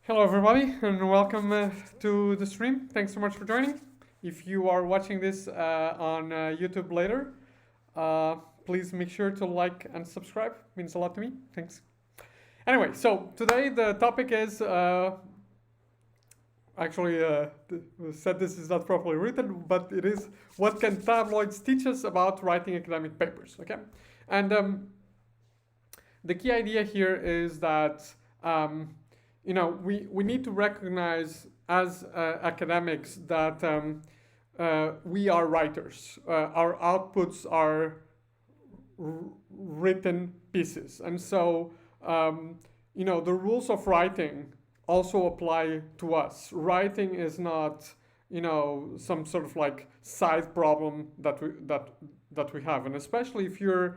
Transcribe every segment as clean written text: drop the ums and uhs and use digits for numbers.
Hello, everybody, and welcome to the stream. Thanks so much for joining. If you are watching this on YouTube later, uh, please make sure to like and subscribe. It means a lot to me. Thanks. Anyway, so today the topic is said this is not properly written, but it is what can tabloids teach us about writing academic papers? Okay, and the key idea here is that we need to recognize as academics that we are writers. Our outputs are written pieces, and so the rules of writing also apply to us. Writing is not some sort of like side problem that we have, and especially if you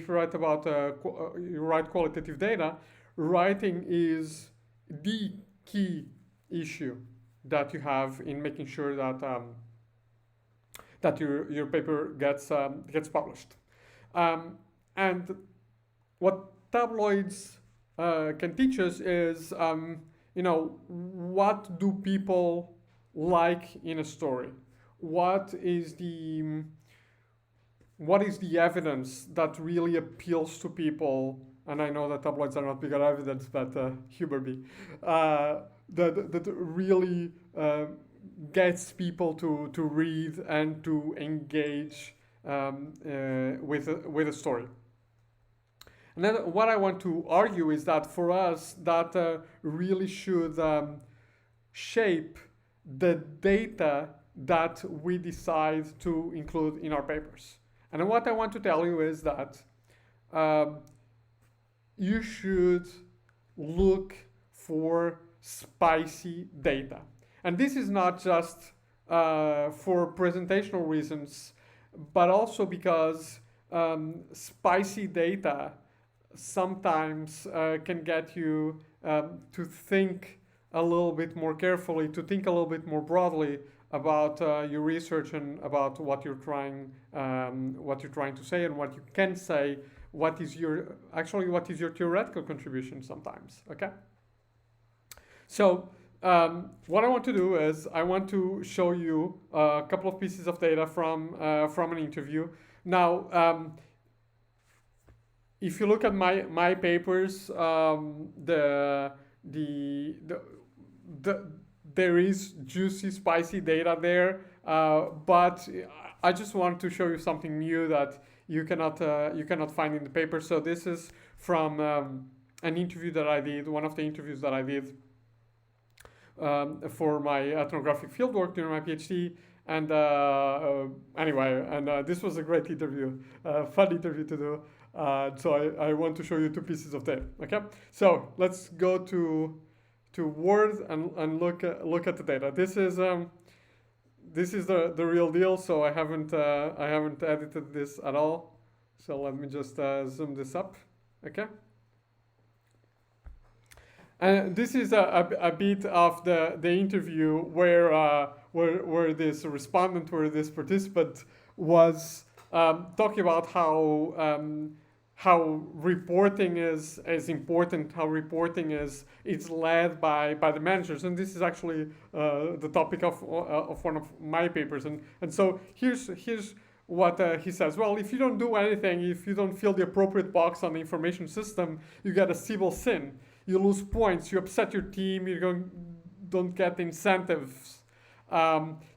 write about you write qualitative data, writing is the key issue that you have in making sure that your paper gets published. And what tabloids can teach us is what do people like in a story? What is the evidence that really appeals to people? And I know that tabloids are not big on evidence, but Huber B. That really gets people to read and to engage with a story. And then what I want to argue is that for us, that really should shape the data that we decide to include in our papers. And what I want to tell you is that you should look for spicy data. And this is not just for presentational reasons, but also because spicy data sometimes can get you to think a little bit more carefully, to think a little bit more broadly about your research and about what you're trying to say and what you can say. What is your theoretical contribution sometimes? Okay. So what I want to do is I want to show you a couple of pieces of data from an interview. Now, if you look at my papers, there is juicy, spicy data there, but I just want to show you something new that you cannot find in the paper. So this is from an interview that I did, one of the interviews that I did for my ethnographic fieldwork during my PhD. And this was a great interview, fun interview to do. So I want to show you two pieces of data. Okay, so let's go to Word and look at the data. This is the real deal. So I haven't edited this at all. So let me just zoom this up. Okay. And this is a bit of the interview where this respondent, where this participant was talking about how reporting is important, how reporting is led by the managers, and this is actually the topic of one of my papers, and so here's what he says. Well, if you don't do anything, if you don't fill the appropriate box on the information system, you get a civil sin. You lose points, you upset your team, you don't get incentives.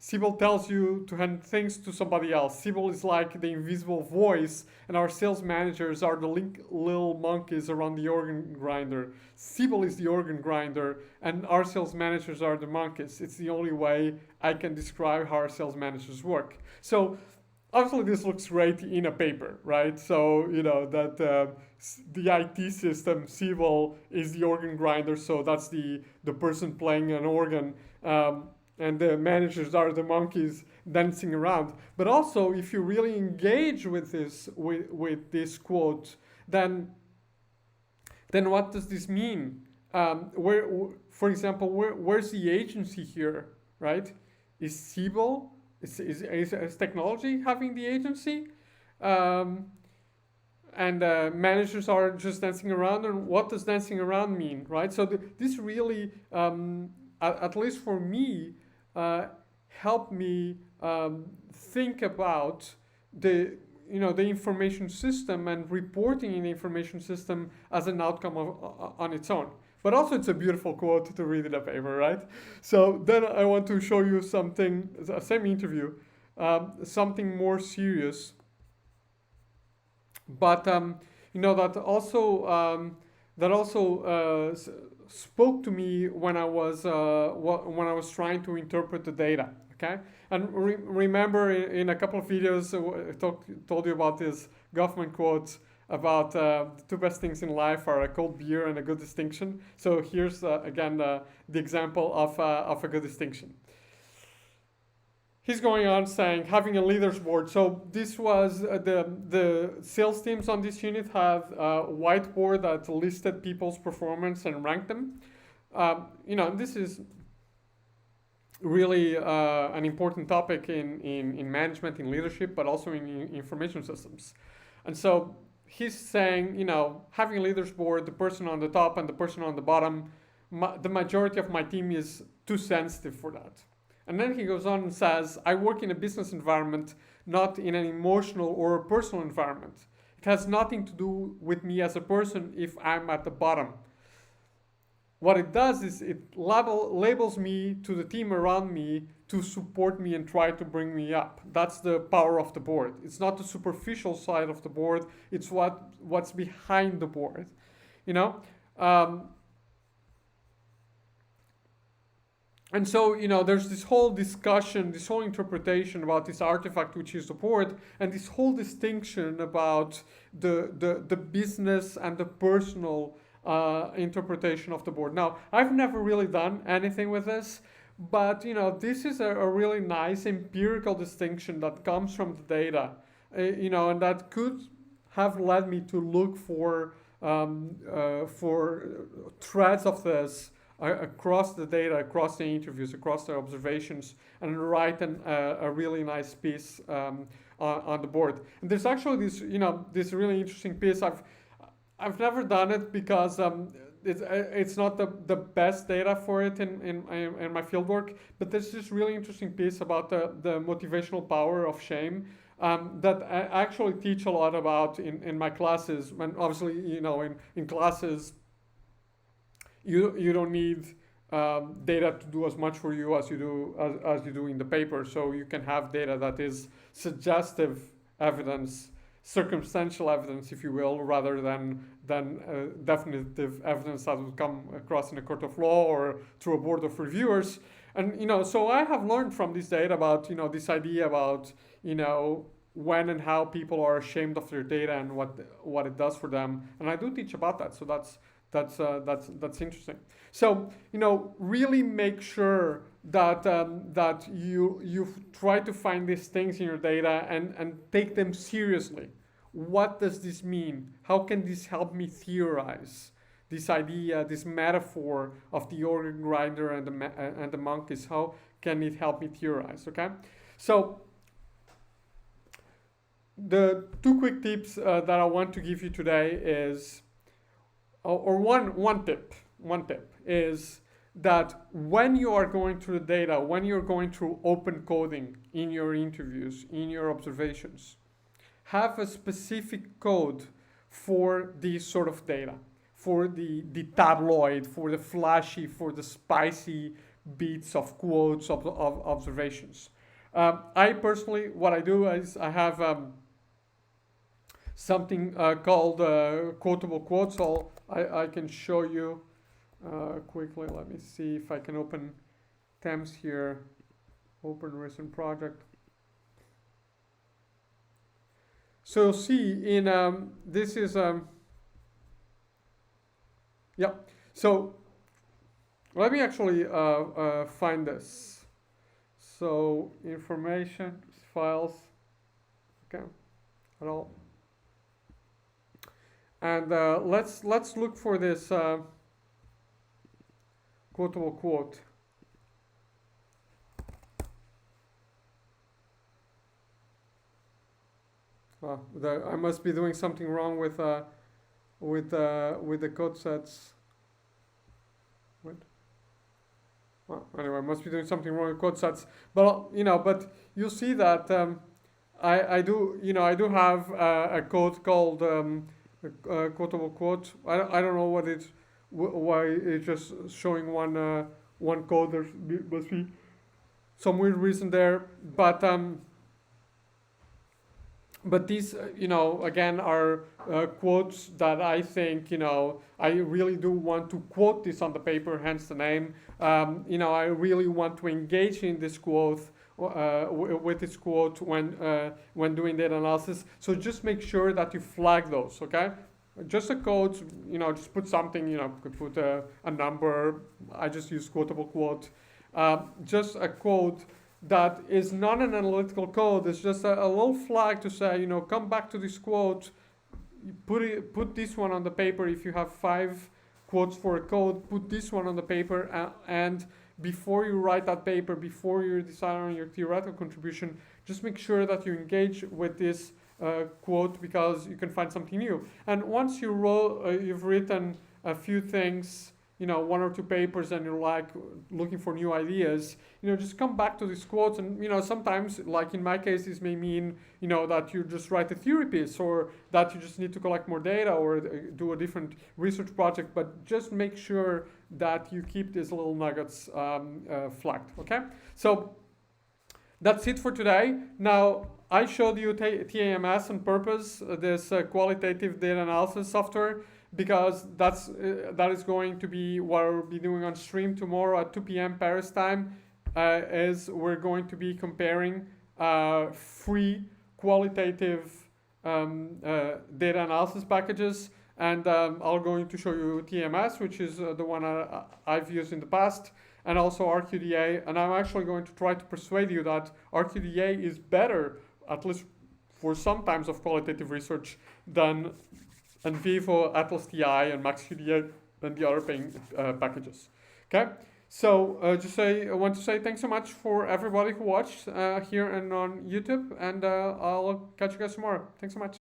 Sibyl tells you to hand things to somebody else. Sibyl is like the invisible voice, and our sales managers are the little monkeys around the organ grinder. Sibyl is the organ grinder, and our sales managers are the monkeys. It's the only way I can describe how our sales managers work. So obviously this looks great in a paper, right? So that the IT system, Sibyl, is the organ grinder, so that's the person playing an organ. And the managers are the monkeys dancing around. But also, if you really engage with this quote, then what does this mean? For example, where's the agency here, right? Is Sibyl, is technology having the agency? and managers are just dancing around. And what does dancing around mean, right? So this really, at least for me, uh, helped me think about the the information system and reporting in the information system as an outcome on its own. But also, it's a beautiful quote to read in a paper, right? So then I want to show you something, same interview, something more serious, but that also spoke to me when I was trying to interpret the data. Okay, and remember in a couple of videos I told you about this Goffman quote about the two best things in life are a cold beer and a good distinction. So here's again the example of a good distinction. He's going on saying having a leaders board. So this was the sales teams on this unit have a whiteboard that listed people's performance and ranked them. This is really an important topic in management, in leadership, but also in information systems. And so he's saying, having a leaders board, the person on the top and the person on the bottom, the majority of my team is too sensitive for that. And then he goes on and says, I work in a business environment, not in an emotional or a personal environment. It has nothing to do with me as a person if I'm at the bottom. What it does is it labels me to the team around me to support me and try to bring me up. That's the power of the board. It's not the superficial side of the board. It's what's behind the board, And so, there's this whole discussion, this whole interpretation about this artifact, which is the board, and this whole distinction about the business and the personal interpretation of the board. Now, I've never really done anything with this, but, this is a really nice empirical distinction that comes from the data, and that could have led me to look for threads of this across the data, across the interviews, across the observations, and write a really nice piece on the board. And there's actually this really interesting piece. I've never done it because it's not the best data for it in my fieldwork. But there's this really interesting piece about the motivational power of shame. That I actually teach a lot about in my classes. When obviously in classes you don't need data to do as much for you as you do in the paper. So you can have data that is suggestive evidence, circumstantial evidence, if you will, rather than definitive evidence that would come across in a court of law or through a board of reviewers. And so I have learned from this data about this idea about when and how people are ashamed of their data and what it does for them. And I do teach about that. So that's interesting. So really make sure that you try to find these things in your data and take them seriously. What does this mean? How can this help me theorize this idea, this metaphor of the organ grinder and the monkeys? How can it help me theorize? Okay, so the two quick tips that I want to give you today is. Or one tip is that when you are going through the data, when you're going through open coding in your interviews, in your observations, have a specific code for these sort of data, for the tabloid, for the flashy, for the spicy bits of quotes of observations. I personally, what I do is I have something called quotable quotes. So I can show you quickly. Let me see if I can open Thames here. Open recent project. So you'll see in this is yeah. So let me actually find this. So information files. Okay, at all. And let's look for this quotable quote. Well, I must be doing something wrong with the code sets. Wait. Well, anyway, I must be doing something wrong with code sets. But but you'll see that I do I do have a code called quotable quote. I don't know what it's why it's just showing one code. There must be some weird reason there, but these again are quotes that I think I really do want to quote this on the paper, hence the name. I really want to engage in this quote, with this quote when doing data analysis. So just make sure that you flag those, okay? Just a code, just put something, could put a number. I just use quotable quote. Just a quote that is not an analytical code. It's just a little flag to say, come back to this quote. Put this one on the paper. If you have 5 quotes for a code, put this one on the paper. And before you write that paper, before you decide on your theoretical contribution, just make sure that you engage with this quote, because you can find something new. And once you've written a few things, 1 or 2 papers, and you're like looking for new ideas, just come back to these quotes. And sometimes, like in my case, this may mean that you just write a theory piece, or that you just need to collect more data, or do a different research project. But just make sure that you keep these little nuggets flagged. Okay, so that's it for today. Now, I showed you TAMS on purpose, this qualitative data analysis software, because that is going to be what we'll be doing on stream tomorrow at 2 p.m. Paris time. Is we're going to be comparing free qualitative data analysis packages, and I'm going to show you TMS, which is the one I've used in the past, and also RQDA. And I'm actually going to try to persuade you that RQDA is better, at least for some times of qualitative research, than NVivo, Atlas TI, and MaxQDA, and the other paying packages. Okay, so I want to say thanks so much for everybody who watched here and on YouTube, and I'll catch you guys tomorrow. Thanks so much.